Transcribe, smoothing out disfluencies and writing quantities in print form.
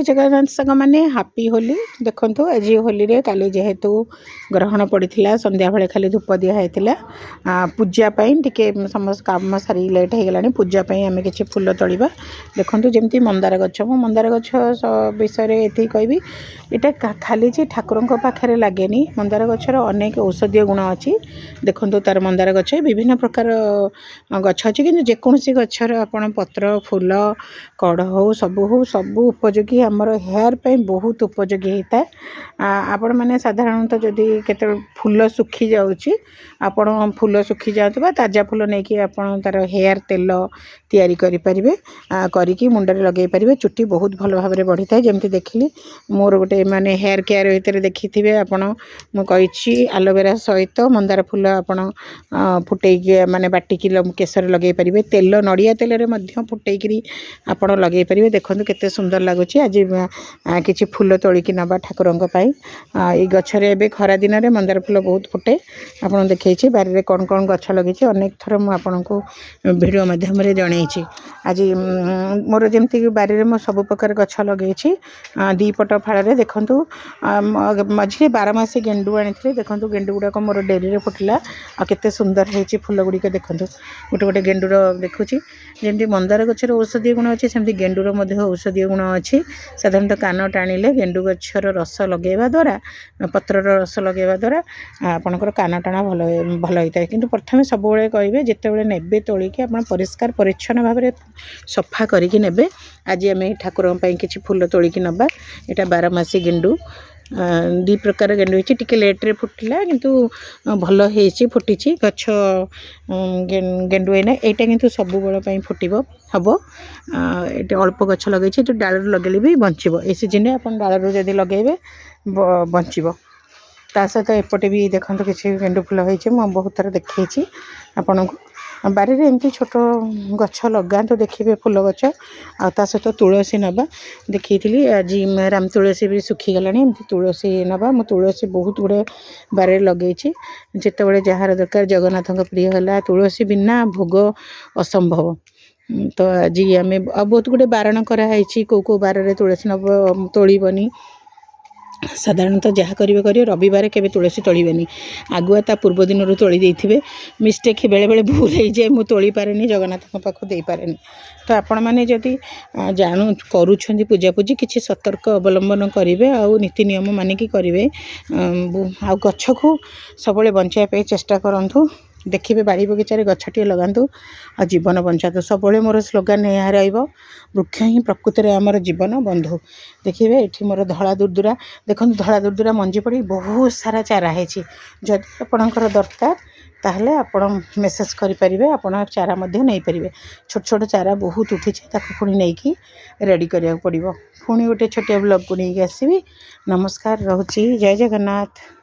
जय जगन्नाथ संग मैंने हापी होली देखु आज होली रे काली जेहेतु ग्रहण पड़ा संध्या बेले खाली धूप दिखाई पूजापाई टी समस्त कम सारी लेट हो गला पूजापाई आम कि फुल तोड़ा देखो जमी मंदार गछ मो मंदार गछ विषय ये कहबी यहाँ खाली ठाकुर पाखे लगे मंदार गचर अनेक औषधीय गुण अच्छी देखो तार मंदार गछ विभिन्न प्रकार गछ अच्छी कि जेकोसी गचर आप पत्र फूल कड़ हो सबू उपयोगी आमर हेयर पे बहुत उपयोगी होता है। आपण मैंने साधारणतः जदि केते फूल सुखी जाउची आपण फूल सुखी जाउतबा ताजा फूल नहीं कि आपण तार हेयर तेल तैयारी करि परिबे करिकी मुंडरे लगे परिबे चुट्टी बहुत भल भाव में बढ़ी थाए जमती देखिली मोर गोटे माने हेयर केयर भितर देखिथिबे आपण मु कहिछि एलोवेरा सहित मंदार फूल आपण फुटेकी माने बाटिकी केसर लगे परिबे तेल नड़िया तेल रे मध्य फुटेकी आपण लगे परिबे देखंतु केते सुंदर लगुच आज किसी फूल तोलिकी नवा ठाकुर ये गचर ए खरा दिन में मंदार फूल बहुत फुटे आपड़ देखी बारी में कौन कौन गछ लगी अनेक थर मुझे भिडियो मध्यम जन आज मोर जमती बारी में सब प्रकार गछ लगे दीपट फाड़े देखु मझे 12 मासी गेंडु आनी देखो गेंडु गुड़ाक मोर डेरी फुटला आते सुंदर होती फूल गुड़िक देखो गोटे गोटे गेंडुर देखुची जमी मंदार गचर औषधीय गुण अच्छी सेमती गेंडुर औषधीय गुण अच्छी साधारणतः कान टाणिले गेंडु गछर रस लगेवा द्वारा पत्रर रस लगेवा द्वारा आपणकर कान टाणा भल भल होता है कि प्रथम सब कहे जिते ने तोलिकी आप परिष्कार परिच्छन्न भाव में सफा करके ने आज आम ठाकुर किसी फूल तोलिकी नवा यहाँ 12 मासी गेंडु दी प्रकार गेंडु होती टिके लेट्रे फुटला किंतु भल हो फुटी गछ गेंडु एना यहाँ किंतु सब बेल फुटब हम ये अल्प गछ लगे जो डाल लगे भी बचब ए सीजन में आप डालू जब लगे बचब ता सहित एपटे भी देखते किसी गेंडु फूल होती मुझे बहुत थर देखी आपन को बारी रे एमती छोट गछ लगा तो देखिए फूल गछ आ सहित तुलसी नवा देखी आज राम तुलसी भी सुखीगला एमती तुलसी नवा मु तुलसी बहुत गुड़े बारे लगे जिते जार दरकार जगन्नाथ प्रिय है तुलसी बिना भोग असंभव तो आज आम बहुत गुड़े बारण कराई कौ बार तुलसी नव तोड़बनी साधारणतः जहाँ करेंगे रविवार के तुलसी तोड़बे आगुआ ता पूर्व दिन तोड़ी देते मिस्टेक बेले बेले भूल हो जाए मुझे तोड़ी पारे जगन्नाथ पाख दे पारे तो आपण मैंने जदि जानू करुँच पूजापूजी किसी सतर्क अवलंबन करेंगे आउ नीति नियम मानिकी करेंगे आ गछ को सब बचाई चेष्टा करूँ देखिए बाड़ी बगीचार गछटे लगातु आ जीवन बंचातु सब मोर स्लोगान यह वृक्ष ही प्रकृति में आमर जीवन बंधु देखिए ये मोर धला दुर्दुरा देखो धला दुर्दुरा मंजी पड़ी बहुत सारा चारा है जदि आपणकर दरकार ताहले आपण मेसेज करें आप चारा नहीं पारे छोट छोट चारा बहुत उठी पुणी नहीं रेडी करा पड़ो पुणी गोटे छोटिया ब्लॉग को नहीं आसबि नमस्कार रोची जय जगन्नाथ।